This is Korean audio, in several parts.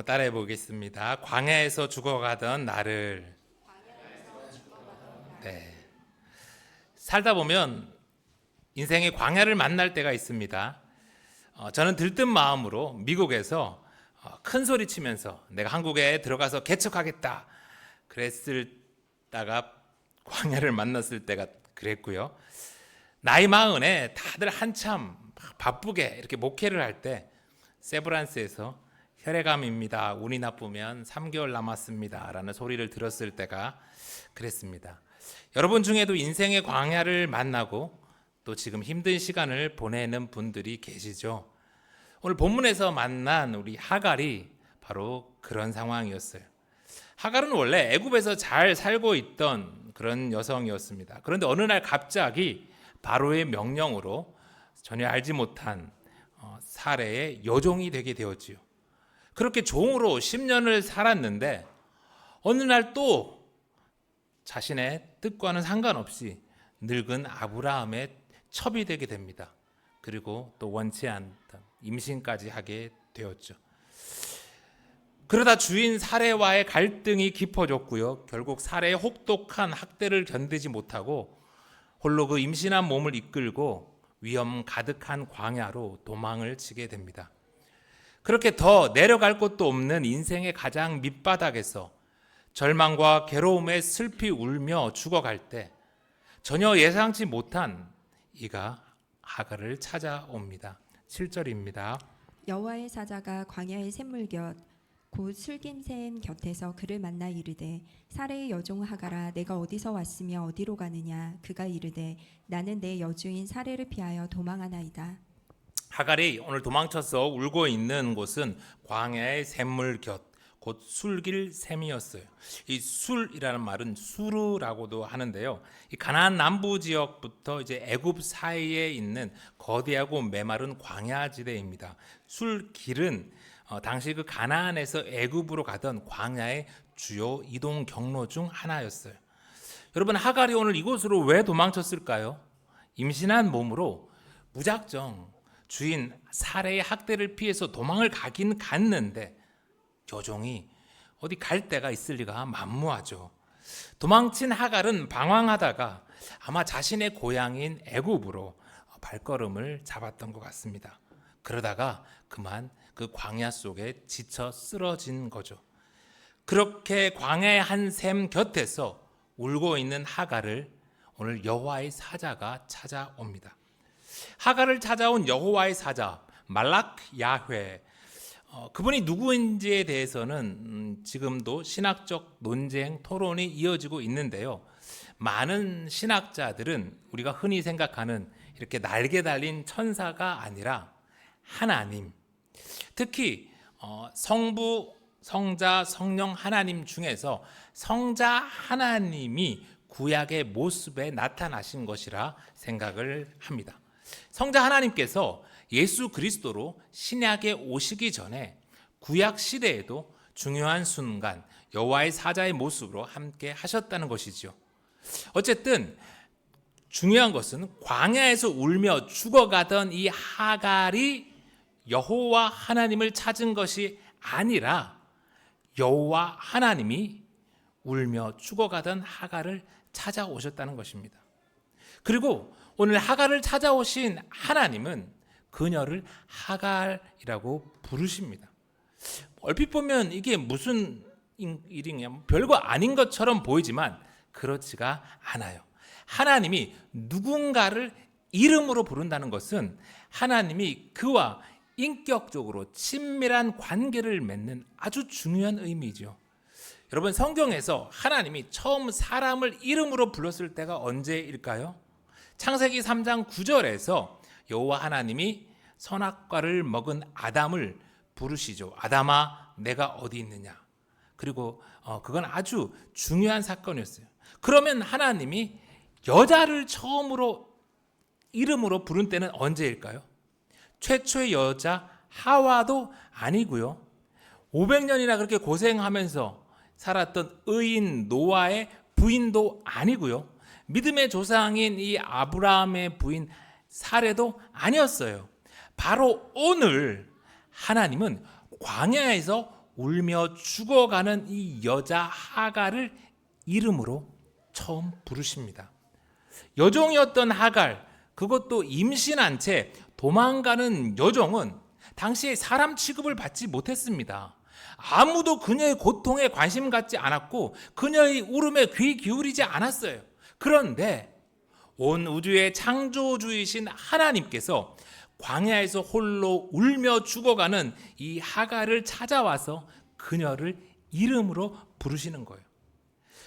한번 따라해 보겠습니다. 광야에서 죽어가던 나를. 네. 살다 보면 인생의 광야를 만날 때가 있습니다. 저는 들뜬 마음으로 미국에서 큰 소리 치면서 내가 한국에 들어가서 개척하겠다 그랬다가 광야를 만났을 때가 그랬고요. 나이 40에 다들 한참 바쁘게 이렇게 목회를 할 때 세브란스에서 혈액암입니다. 운이 나쁘면 3개월 남았습니다. 라는 소리를 들었을 때가 그랬습니다. 여러분 중에도 인생의 광야를 만나고 또 지금 힘든 시간을 보내는 분들이 계시죠. 오늘 본문에서 만난 우리 하갈이 바로 그런 상황이었어요. 하갈은 원래 애굽에서 잘 살고 있던 그런 여성이었습니다. 그런데 어느 날 갑자기 바로의 명령으로 전혀 알지 못한 사례의 여종이 되게 되었지요. 그렇게 종으로 10년을 살았는데 어느 날 또 자신의 뜻과는 상관없이 늙은 아브라함의 첩이 되게 됩니다. 그리고 또 원치 않던 임신까지 하게 되었죠. 그러다 주인 사례와의 갈등이 깊어졌고요. 결국 사례의 혹독한 학대를 견디지 못하고 홀로 그 임신한 몸을 이끌고 위험 가득한 광야로 도망을 치게 됩니다. 그렇게 더 내려갈 곳도 없는 인생의 가장 밑바닥에서 절망과 괴로움에 슬피 울며 죽어갈 때 전혀 예상치 못한 이가 하갈을 찾아옵니다. 7절입니다. 여호와의 사자가 광야의 샘물 곁 곧 술김샘 곁에서 그를 만나 이르되 사레의 여종 하갈아 내가 어디서 왔으며 어디로 가느냐. 그가 이르되 나는 내 여주인 사레를 피하여 도망하나이다. 하갈이 오늘 도망쳐서 울고 있는 곳은 광야의 샘물 곁 곧 술길 샘이었어요. 이 술이라는 말은 수르라고도 하는데요. 이 가나안 남부 지역부터 이제 애굽 사이에 있는 거대하고 메마른 광야 지대입니다. 술길은 당시 그 가나안에서 애굽으로 가던 광야의 주요 이동 경로 중 하나였어요. 여러분, 하갈이 오늘 이곳으로 왜 도망쳤을까요? 임신한 몸으로 무작정 주인 사레의 학대를 피해서 도망을 가긴 갔는데 여종이 어디 갈 데가 있을 리가 만무하죠. 도망친 하갈은 방황하다가 아마 자신의 고향인 애굽으로 발걸음을 잡았던 것 같습니다. 그러다가 그만 그 광야 속에 지쳐 쓰러진 거죠. 그렇게 광야의 한 샘 곁에서 울고 있는 하갈을 오늘 여호와의 사자가 찾아옵니다. 하갈을 찾아온 여호와의 사자 말락 야훼, 그분이 누구인지에 대해서는 지금도 신학적 논쟁, 토론이 이어지고 있는데요. 많은 신학자들은 우리가 흔히 생각하는 이렇게 날개 달린 천사가 아니라 하나님, 특히 성부, 성자, 성령 하나님 중에서 성자 하나님이 구약의 모습에 나타나신 것이라 생각을 합니다. 성자 하나님께서 예수 그리스도로 신약에 오시기 전에 구약 시대에도 중요한 순간 여호와의 사자의 모습으로 함께 하셨다는 것이죠. 어쨌든 중요한 것은 광야에서 울며 죽어가던 이 하갈이 여호와 하나님을 찾은 것이 아니라 여호와 하나님이 울며 죽어가던 하갈을 찾아오셨다는 것입니다. 그리고 오늘 하갈을 찾아오신 하나님은 그녀를 하갈이라고 부르십니다. 얼핏 보면 이게 무슨 일이냐, 별거 아닌 것처럼 보이지만 그렇지가 않아요. 하나님이 누군가를 이름으로 부른다는 것은 하나님이 그와 인격적으로 친밀한 관계를 맺는 아주 중요한 의미죠. 여러분, 성경에서 하나님이 처음 사람을 이름으로 불렀을 때가 언제일까요? 창세기 3장 9절에서 여호와 하나님이 선악과를 먹은 아담을 부르시죠. 아담아, 내가 어디 있느냐. 그리고 그건 아주 중요한 사건이었어요. 그러면 하나님이 여자를 처음으로 이름으로 부른 때는 언제일까요? 최초의 여자 하와도 아니고요. 500년이나 그렇게 고생하면서 살았던 의인 노아의 부인도 아니고요. 믿음의 조상인 이 아브라함의 부인 사례도 아니었어요. 바로 오늘 하나님은 광야에서 울며 죽어가는 이 여자 하갈을 이름으로 처음 부르십니다. 여종이었던 하갈, 그것도 임신한 채 도망가는 여종은 당시에 사람 취급을 받지 못했습니다. 아무도 그녀의 고통에 관심 갖지 않았고 그녀의 울음에 귀 기울이지 않았어요. 그런데 온 우주의 창조주이신 하나님께서 광야에서 홀로 울며 죽어가는 이 하갈을 찾아와서 그녀를 이름으로 부르시는 거예요.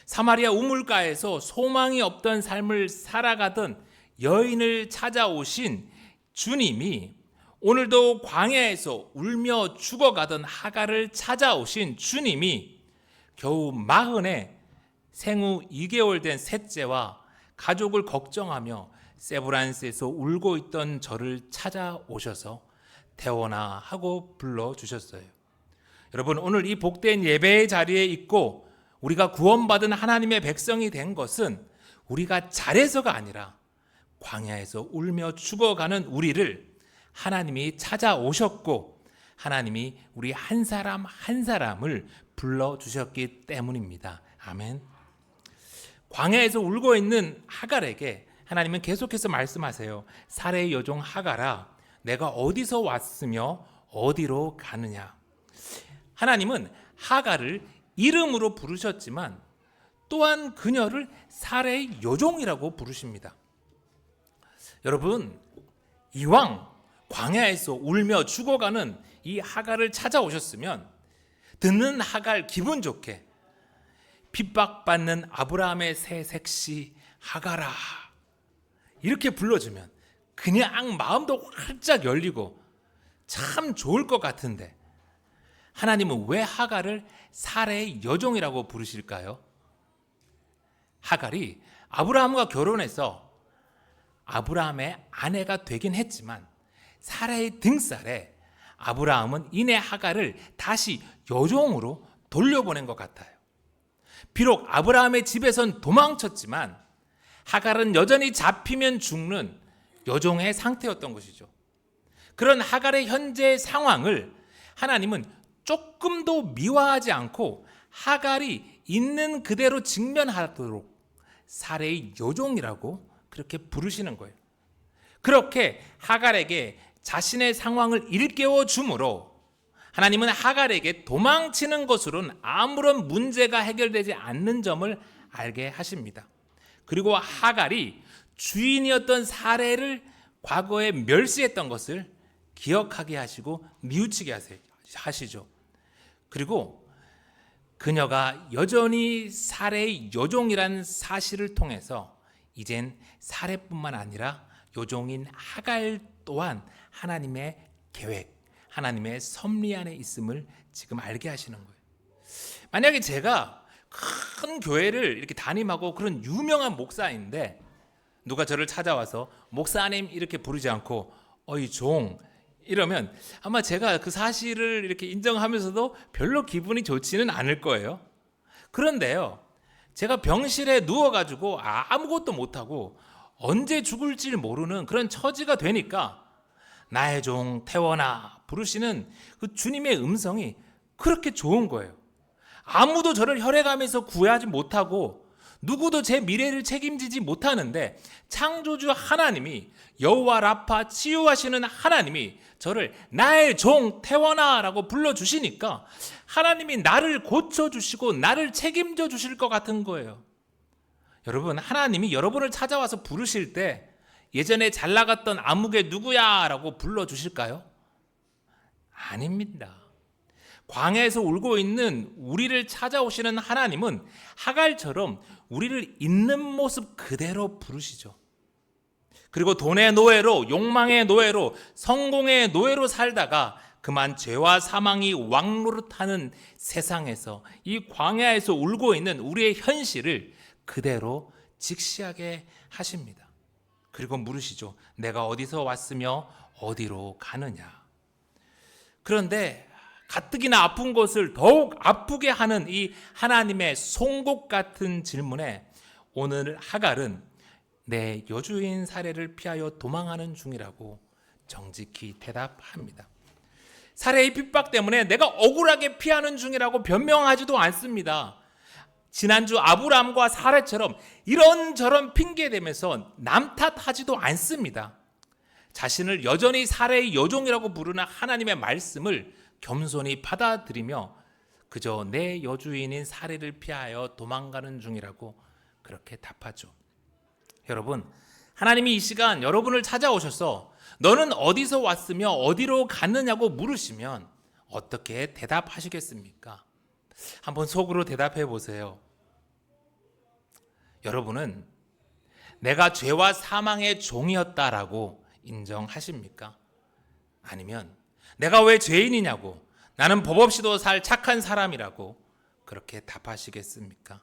사마리아 우물가에서 소망이 없던 삶을 살아가던 여인을 찾아오신 주님이 오늘도 광야에서 울며 죽어가던 하갈을 찾아오신 주님이 겨우 40에 생후 2개월 된 셋째와 가족을 걱정하며 세브란스에서 울고 있던 저를 찾아오셔서 태원아 하고 불러주셨어요. 여러분, 오늘 이 복된 예배의 자리에 있고 우리가 구원받은 하나님의 백성이 된 것은 우리가 잘해서가 아니라 광야에서 울며 죽어가는 우리를 하나님이 찾아오셨고 하나님이 우리 한 사람 한 사람을 불러주셨기 때문입니다. 아멘. 광야에서 울고 있는 하갈에게 하나님은 계속해서 말씀하세요. 사레의 여종 하갈아, 내가 어디서 왔으며 어디로 가느냐. 하나님은 하갈을 이름으로 부르셨지만 또한 그녀를 사레의 여종이라고 부르십니다. 여러분, 이왕 광야에서 울며 죽어가는 이 하갈을 찾아오셨으면 듣는 하갈 기분 좋게 핍박받는 아브라함의 새 색시 하갈아 이렇게 불러주면 그냥 마음도 활짝 열리고 참 좋을 것 같은데 하나님은 왜 하갈을 사레의 여종이라고 부르실까요? 하갈이 아브라함과 결혼해서 아브라함의 아내가 되긴 했지만 사라의 등살에 아브라함은 이내 하갈을 다시 여종으로 돌려보낸 것 같아요. 비록 아브라함의 집에선 도망쳤지만 하갈은 여전히 잡히면 죽는 여종의 상태였던 것이죠. 그런 하갈의 현재 상황을 하나님은 조금도 미화하지 않고 하갈이 있는 그대로 직면하도록 사레의 여종이라고 그렇게 부르시는 거예요. 그렇게 하갈에게 자신의 상황을 일깨워 주므로 하나님은 하갈에게 도망치는 것으로는 아무런 문제가 해결되지 않는 점을 알게 하십니다. 그리고 하갈이 주인이었던 사레를 과거에 멸시했던 것을 기억하게 하시고 뉘우치게 하시죠. 그리고 그녀가 여전히 사레의 여종이라는 사실을 통해서 이젠 사레뿐만 아니라 여종인 하갈 또한 하나님의 계획, 하나님의 섭리 안에 있음을 지금 알게 하시는 거예요. 만약에 제가 큰 교회를 이렇게 담임하고 그런 유명한 목사인데 누가 저를 찾아와서 목사님 이렇게 부르지 않고 어이 종 이러면 아마 제가 그 사실을 이렇게 인정하면서도 별로 기분이 좋지는 않을 거예요. 그런데요, 제가 병실에 누워가지고 아무것도 못하고 언제 죽을지 모르는 그런 처지가 되니까 나의 종 태원아 부르시는 그 주님의 음성이 그렇게 좋은 거예요. 아무도 저를 혈액암에서 구하지 못하고 누구도 제 미래를 책임지지 못하는데 창조주 하나님이 여호와 라파 치유하시는 하나님이 저를 나의 종 태원아라고 불러주시니까 하나님이 나를 고쳐주시고 나를 책임져 주실 것 같은 거예요. 여러분, 하나님이 여러분을 찾아와서 부르실 때 예전에 잘 나갔던 아무개 누구야 라고 불러주실까요? 아닙니다. 광야에서 울고 있는 우리를 찾아오시는 하나님은 하갈처럼 우리를 있는 모습 그대로 부르시죠. 그리고 돈의 노예로, 욕망의 노예로, 성공의 노예로 살다가 그만 죄와 사망이 왕노릇하는 세상에서 이 광야에서 울고 있는 우리의 현실을 그대로 직시하게 하십니다. 그리고 물으시죠. 내가 어디서 왔으며 어디로 가느냐. 그런데 가뜩이나 아픈 것을 더욱 아프게 하는 이 하나님의 송곳 같은 질문에 오늘 하갈은 내 여주인 사례를 피하여 도망하는 중이라고 정직히 대답합니다. 사례의 핍박 때문에 내가 억울하게 피하는 중이라고 변명하지도 않습니다. 지난주 아브라함과 사례처럼 이런저런 핑계대면서 남 탓하지도 않습니다. 자신을 여전히 사례의 여종이라고 부르는 하나님의 말씀을 겸손히 받아들이며 그저 내 여주인인 사례를 피하여 도망가는 중이라고 그렇게 답하죠. 여러분, 하나님이 이 시간 여러분을 찾아오셔서 너는 어디서 왔으며 어디로 갔느냐고 물으시면 어떻게 대답하시겠습니까? 한번 속으로 대답해 보세요. 여러분은 내가 죄와 사망의 종이었다라고 인정하십니까? 아니면 내가 왜 죄인이냐고, 나는 법 없이도 살 착한 사람이라고 그렇게 답하시겠습니까?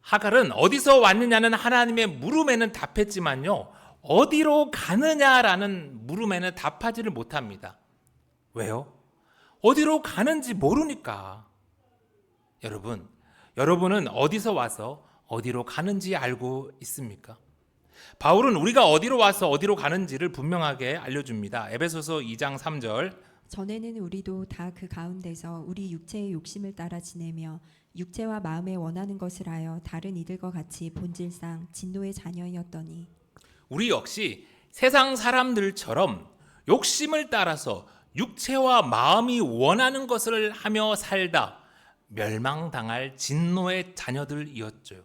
하갈은 어디서 왔느냐는 하나님의 물음에는 답했지만요, 어디로 가느냐라는 물음에는 답하지를 못합니다. 왜요? 어디로 가는지 모르니까. 여러분은 어디서 와서 어디로 가는지 알고 있습니까? 바울은 우리가 어디로 와서 어디로 가는지를 분명하게 알려줍니다. 에베소서 2장 3절. 전에는 우리도 다 그 가운데서 우리 육체의 욕심을 따라 지내며 육체와 마음에 원하는 것을 하여 다른 이들과 같이 본질상 진노의 자녀이었더니. 우리 역시 세상 사람들처럼 욕심을 따라서 육체와 마음이 원하는 것을 하며 살다 멸망당할 진노의 자녀들이었죠.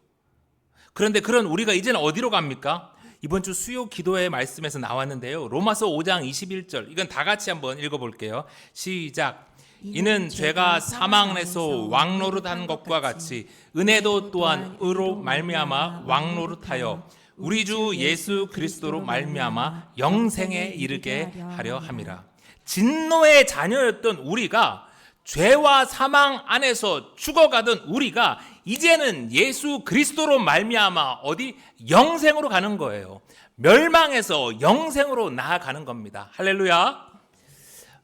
그런데 그런 우리가 이제는 어디로 갑니까? 이번 주 수요 기도의 말씀에서 나왔는데요. 로마서 5장 21절. 이건 다 같이 한번 읽어볼게요. 시작. 이는 죄가 사망 안에서 왕노릇한 것과 같이 은혜도 또한 의로 말미암아 왕노릇하여 우리 주 예수 그리스도로 말미암아 영생에 이르게 하려 함이라. 진노의 자녀였던 우리가, 죄와 사망 안에서 죽어가던 우리가 이제는 예수 그리스도로 말미암아 어디 영생으로 가는 거예요. 멸망에서 영생으로 나아가는 겁니다. 할렐루야.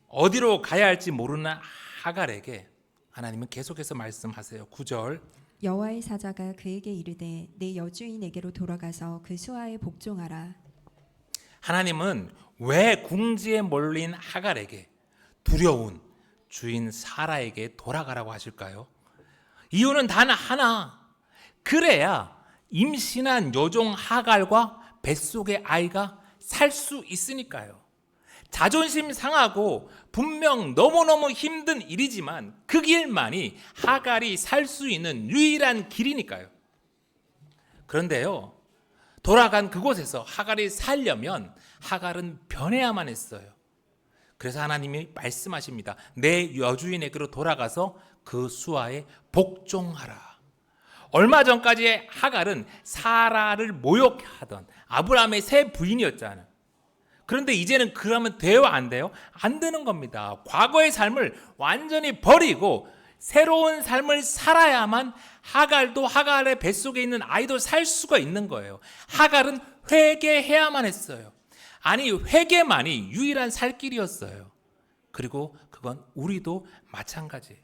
어디로 가야 할지 모르는 하갈에게 하나님은 계속해서 말씀하세요. 9절. 여호와의 사자가 그에게 이르되 내 여주인에게로 돌아가서 그 수하에 복종하라. 하나님은 왜 궁지에 몰린 하갈에게 두려운 주인 사라에게 돌아가라고 하실까요? 이유는 단 하나. 그래야 임신한 여종 하갈과 뱃속의 아이가 살 수 있으니까요. 자존심 상하고 분명 너무너무 힘든 일이지만 그 길만이 하갈이 살 수 있는 유일한 길이니까요. 그런데요, 돌아간 그곳에서 하갈이 살려면 하갈은 변해야만 했어요. 그래서 하나님이 말씀하십니다. 내 여주인에게로 돌아가서 그 수하에 복종하라. 얼마 전까지 하갈은 사라를 모욕하던 아브라함의 새 부인이었잖아요. 그런데 이제는 그러면 돼요, 안 돼요? 안 되는 겁니다. 과거의 삶을 완전히 버리고 새로운 삶을 살아야만 하갈도 하갈의 뱃속에 있는 아이도 살 수가 있는 거예요. 하갈은 회개해야만 했어요. 아니, 회개만이 유일한 살 길이었어요. 그리고 그건 우리도 마찬가지예요.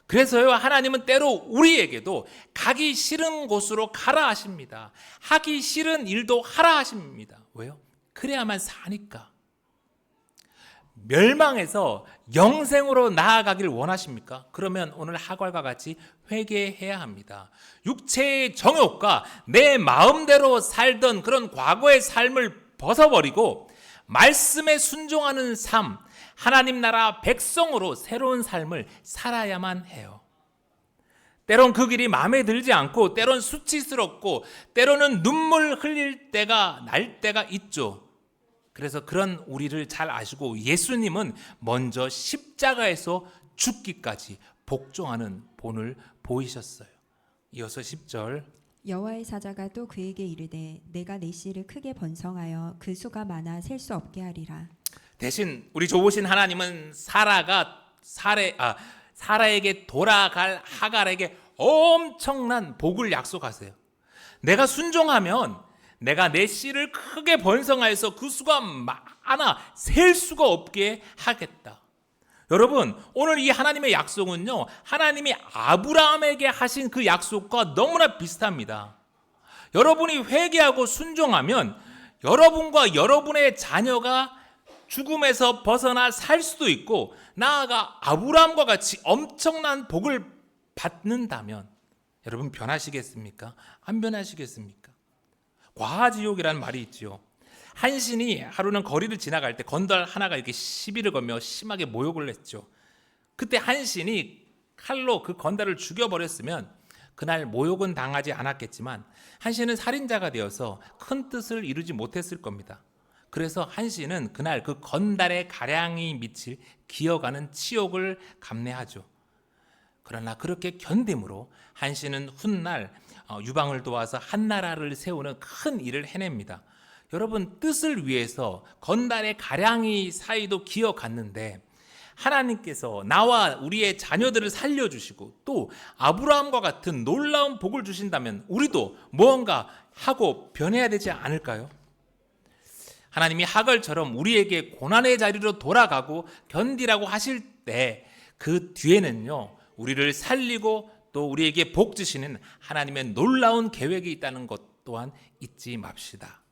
그래서요, 하나님은 때로 우리에게도 가기 싫은 곳으로 가라 하십니다. 하기 싫은 일도 하라 하십니다. 왜요? 그래야만 사니까. 멸망에서 영생으로 나아가길 원하십니까? 그러면 오늘 하갈과 같이 회개해야 합니다. 육체의 정욕과 내 마음대로 살던 그런 과거의 삶을 벗어버리고 말씀에 순종하는 삶, 하나님 나라 백성으로 새로운 삶을 살아야만 해요. 때론 그 길이 마음에 들지 않고, 때론 수치스럽고, 때로는 눈물 흘릴 때가 날 때가 있죠. 그래서 그런 우리를 잘 아시고 예수님은 먼저 십자가에서 죽기까지 복종하는 본을 보이셨어요. 이어서 10절. 여호와의 사자가 또 그에게 이르되 내가 내 씨를 크게 번성하여 그 수가 많아 셀 수 없게 하리라. 대신 우리 좋으신 하나님은 사라에게 돌아갈 하갈에게 엄청난 복을 약속하세요. 내가 순종하면 내가 내 씨를 크게 번성하여서 그 수가 많아 셀 수가 없게 하겠다. 여러분, 오늘 이 하나님의 약속은요, 하나님이 아브라함에게 하신 그 약속과 너무나 비슷합니다. 여러분이 회개하고 순종하면 여러분과 여러분의 자녀가 죽음에서 벗어나 살 수도 있고 나아가 아브라함과 같이 엄청난 복을 받는다면 여러분 변하시겠습니까? 안 변하시겠습니까? 과지욕이라는 말이 있지요. 한 신이 하루는 거리를 지나갈 때 건달 하나가 이렇게 시비를 걸며 심하게 모욕을 했죠. 그때 한 신이 칼로 그 건달을 죽여버렸으면 그날 모욕은 당하지 않았겠지만 한 신은 살인자가 되어서 큰 뜻을 이루지 못했을 겁니다. 그래서 한 신은 그날 그 건달의 가량이 미칠 기어가는 치욕을 감내하죠. 그러나 그렇게 견딤으로 한 신은 훗날 유방을 도와서 한 나라를 세우는 큰 일을 해냅니다. 여러분, 뜻을 위해서 건달의 가량이 사이도 기어갔는데 하나님께서 나와 우리의 자녀들을 살려주시고 또 아브라함과 같은 놀라운 복을 주신다면 우리도 무언가 하고 변해야 되지 않을까요? 하나님이 하갈처럼 우리에게 고난의 자리로 돌아가고 견디라고 하실 때 그 뒤에는요, 우리를 살리고 또 우리에게 복 주시는 하나님의 놀라운 계획이 있다는 것 또한 잊지 맙시다.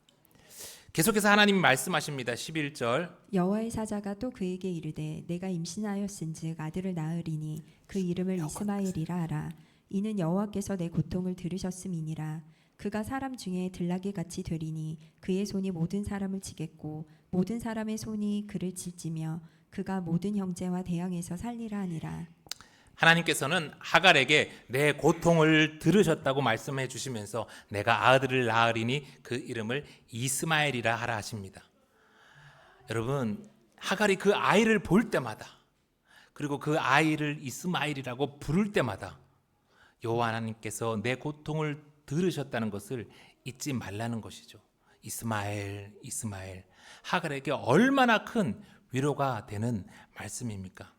계속해서 하나님이 말씀하십니다. 11절. 여호와의 사자가 또 그에게 이르되 내가 임신하였은즉 아들을 낳으리니 그 이름을 이스마엘이라 하라. 이는 여호와께서 내 고통을 들으셨음이니라. 그가 사람 중에 들나귀 같이 되리니 그의 손이 모든 사람을 치겠고 모든 사람의 손이 그를 칠지며 그가 모든 형제와 대항해서 살리라 하니라. 하나님께서는 하갈에게 내 고통을 들으셨다고 말씀해 주시면서 내가 아들을 낳으리니 그 이름을 이스마엘이라 하라 하십니다. 여러분, 하갈이 그 아이를 볼 때마다 그리고 그 아이를 이스마엘이라고 부를 때마다 여호와 하나님께서 내 고통을 들으셨다는 것을 잊지 말라는 것이죠. 이스마엘, 이스마엘. 하갈에게 얼마나 큰 위로가 되는 말씀입니까?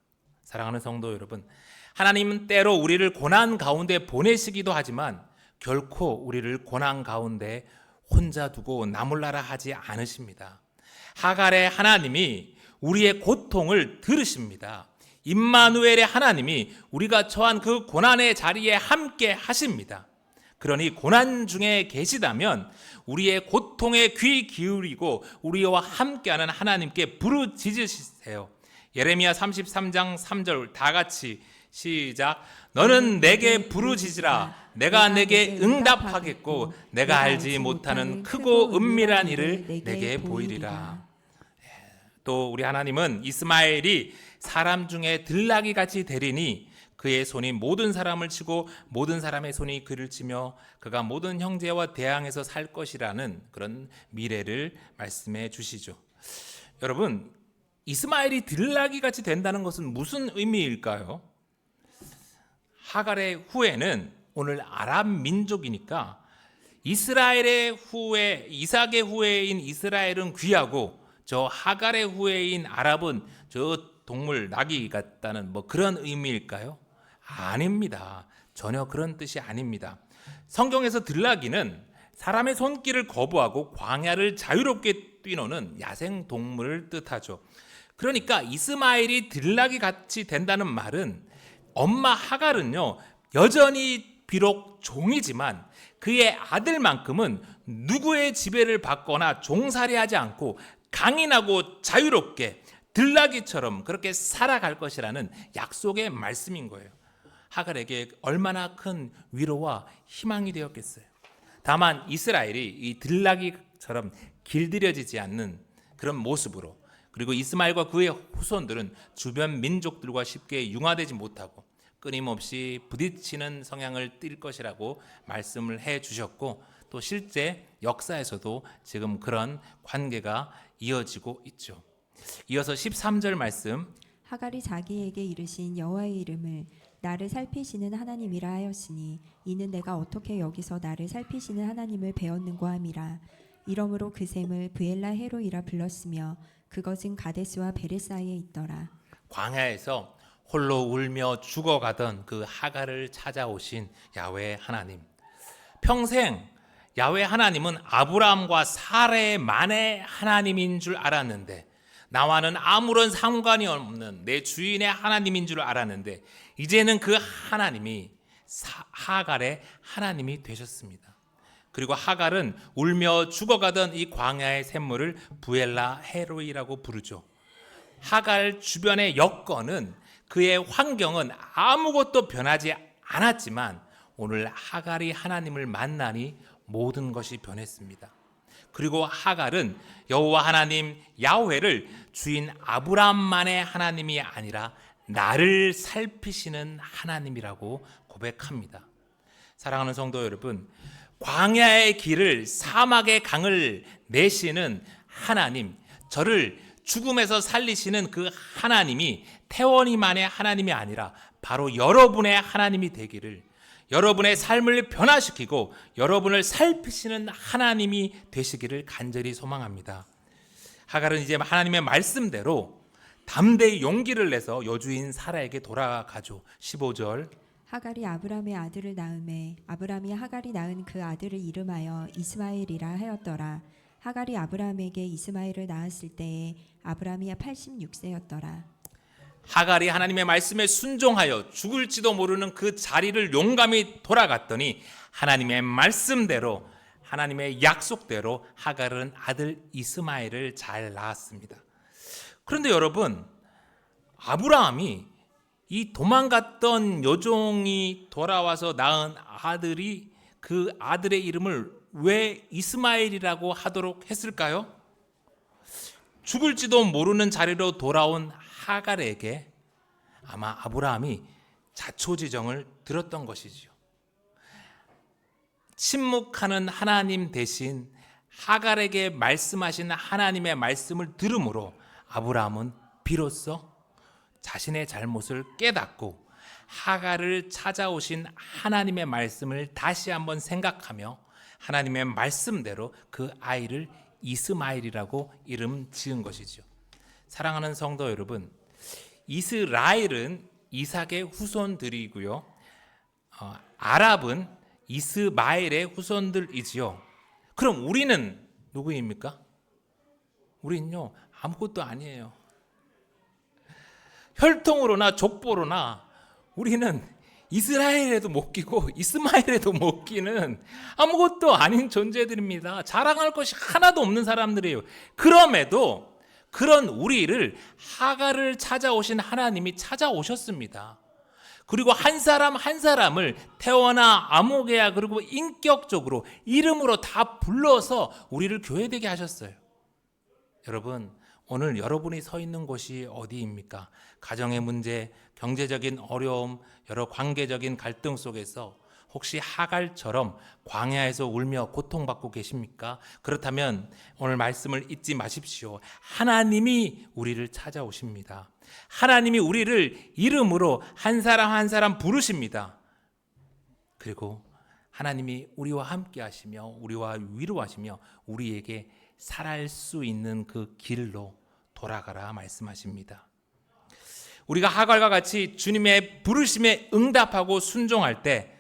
사랑하는 성도 여러분, 하나님은 때로 우리를 고난 가운데 보내시기도 하지만 결코 우리를 고난 가운데 혼자 두고 나몰라라 하지 않으십니다. 하갈의 하나님이 우리의 고통을 들으십니다. 임마누엘의 하나님이 우리가 처한 그 고난의 자리에 함께 하십니다. 그러니 고난 중에 계시다면 우리의 고통에 귀 기울이고 우리와 함께하는 하나님께 부르짖으세요. 예레미야 33장 3절 다 같이 시작. 너는 내게 부르짖으라. 내가 내게 응답하겠고 내가 알지 못하는 크고 은밀한 일을 내게 보이리라. 또 우리 하나님은 이스마엘이 사람 중에 들나귀 같이 되리니 그의 손이 모든 사람을 치고 모든 사람의 손이 그를 치며 그가 모든 형제와 대항해서 살 것이라는 그런 미래를 말씀해 주시죠. 여러분, 이스마엘이 들나귀 같이 된다는 것은 무슨 의미일까요? 하갈의 후예는 오늘 아랍 민족이니까 이스라엘의 후예, 이삭의 후예인 이스라엘은 귀하고 저 하갈의 후예인 아랍은 저 동물 나귀 같다는 뭐 그런 의미일까요? 아닙니다. 전혀 그런 뜻이 아닙니다. 성경에서 들나귀는 사람의 손길을 거부하고 광야를 자유롭게 뛰노는 야생 동물을 뜻하죠. 그러니까 이스마엘이 들나귀 같이 된다는 말은 엄마 하갈은요, 여전히 비록 종이지만 그의 아들만큼은 누구의 지배를 받거나 종살이하지 않고 강인하고 자유롭게 들나귀처럼 그렇게 살아갈 것이라는 약속의 말씀인 거예요. 하갈에게 얼마나 큰 위로와 희망이 되었겠어요. 다만 이스라엘이 이 들나귀처럼 길들여지지 않는 그런 모습으로, 그리고 이스마엘과 그의 후손들은 주변 민족들과 쉽게 융화되지 못하고 끊임없이 부딪히는 성향을 띨 것이라고 말씀을 해 주셨고, 또 실제 역사에서도 지금 그런 관계가 이어지고 있죠. 이어서 13절 말씀. 하갈이 자기에게 이르신 여호와의 이름을 나를 살피시는 하나님이라 하였으니 이는 내가 어떻게 여기서 나를 살피시는 하나님을 배웠는고 함이라. 이러므로 그 샘을 브엘라 헤로이라 불렀으며 그것은 가데스와 베레 사이에 있더라. 광야에서 홀로 울며 죽어가던 그 하갈을 찾아오신 야훼 하나님. 평생 야훼 하나님은 아브라함과 사레만의 하나님인 줄 알았는데, 나와는 아무런 상관이 없는 내 주인의 하나님인 줄 알았는데, 이제는 그 하나님이 하갈의 하나님이 되셨습니다. 그리고 하갈은 울며 죽어가던 이 광야의 샘물을 부엘라 헤로이라고 부르죠. 하갈 주변의 여건은, 그의 환경은 아무것도 변하지 않았지만 오늘 하갈이 하나님을 만나니 모든 것이 변했습니다. 그리고 하갈은 여호와 하나님 야훼를 주인 아브라함만의 하나님이 아니라 나를 살피시는 하나님이라고 고백합니다. 사랑하는 성도 여러분, 광야의 길을, 사막의 강을 내시는 하나님, 저를 죽음에서 살리시는 그 하나님이 태원이만의 하나님이 아니라 바로 여러분의 하나님이 되기를, 여러분의 삶을 변화시키고 여러분을 살피시는 하나님이 되시기를 간절히 소망합니다. 하갈은 이제 하나님의 말씀대로 담대히 용기를 내서 여주인 사라에게 돌아가죠. 15절. 하갈이 아브람의 아들을 낳음에 아브람이 하갈이 낳은 그 아들을 이름하여 이스마엘이라 하였더라. 하갈이 아브람에게 이스마엘을 낳았을 때에 아브람이 86세였더라. 하갈이 하나님의 말씀에 순종하여 죽을지도 모르는 그 자리를 용감히 돌아갔더니 하나님의 말씀대로, 하나님의 약속대로 하갈은 아들 이스마엘을 잘 낳았습니다. 그런데 여러분, 아브라함이 이 도망갔던 여종이 돌아와서 낳은 아들이, 그 아들의 이름을 왜 이스마엘이라고 하도록 했을까요? 죽을지도 모르는 자리로 돌아온 하갈에게 아마 아브라함이 자초지정을 들었던 것이지요. 침묵하는 하나님 대신 하갈에게 말씀하신 하나님의 말씀을 들음으로 아브라함은 비로소 자신의 잘못을 깨닫고 하갈을 찾아오신 하나님의 말씀을 다시 한번 생각하며 하나님의 말씀대로 그 아이를 이스마엘이라고 이름 지은 것이죠. 사랑하는 성도 여러분, 이스라엘은 이삭의 후손들이고요, 아랍은 이스마엘의 후손들이지요. 그럼 우리는 누구입니까? 우리는요, 아무것도 아니에요. 혈통으로나 족보로나 우리는 이스라엘에도 못 끼고 이스마엘에도 못 끼는 아무것도 아닌 존재들입니다. 자랑할 것이 하나도 없는 사람들이에요. 그럼에도 그런 우리를, 하갈을 찾아오신 하나님이 찾아오셨습니다. 그리고 한 사람 한 사람을 태어나 아모개야, 그리고 인격적으로 이름으로 다 불러서 우리를 교회되게 하셨어요. 여러분, 오늘 여러분이 서 있는 곳이 어디입니까? 가정의 문제, 경제적인 어려움, 여러 관계적인 갈등 속에서 혹시 하갈처럼 광야에서 울며 고통받고 계십니까? 그렇다면 오늘 말씀을 잊지 마십시오. 하나님이 우리를 찾아오십니다. 하나님이 우리를 이름으로 한 사람 한 사람 부르십니다. 그리고 하나님이 우리와 함께 하시며 우리와 위로하시며 우리에게 살아갈 수 있는 그 길로 돌아가라 말씀하십니다. 우리가 하갈과 같이 주님의 부르심에 응답하고 순종할 때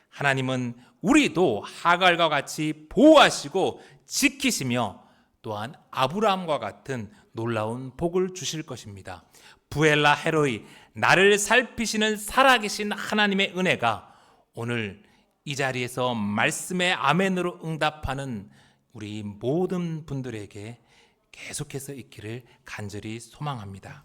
하나님은 우리도 하갈과 같이 보호하시고 지키시며 또한 아브라함과 같은 놀라운 복을 주실 것입니다. 부엘라 헤로이, 나를 살피시는 살아계신 하나님의 은혜가 오늘 이 자리에서 말씀의 아멘으로 응답하는 우리 모든 분들에게 계속해서 있기를 간절히 소망합니다.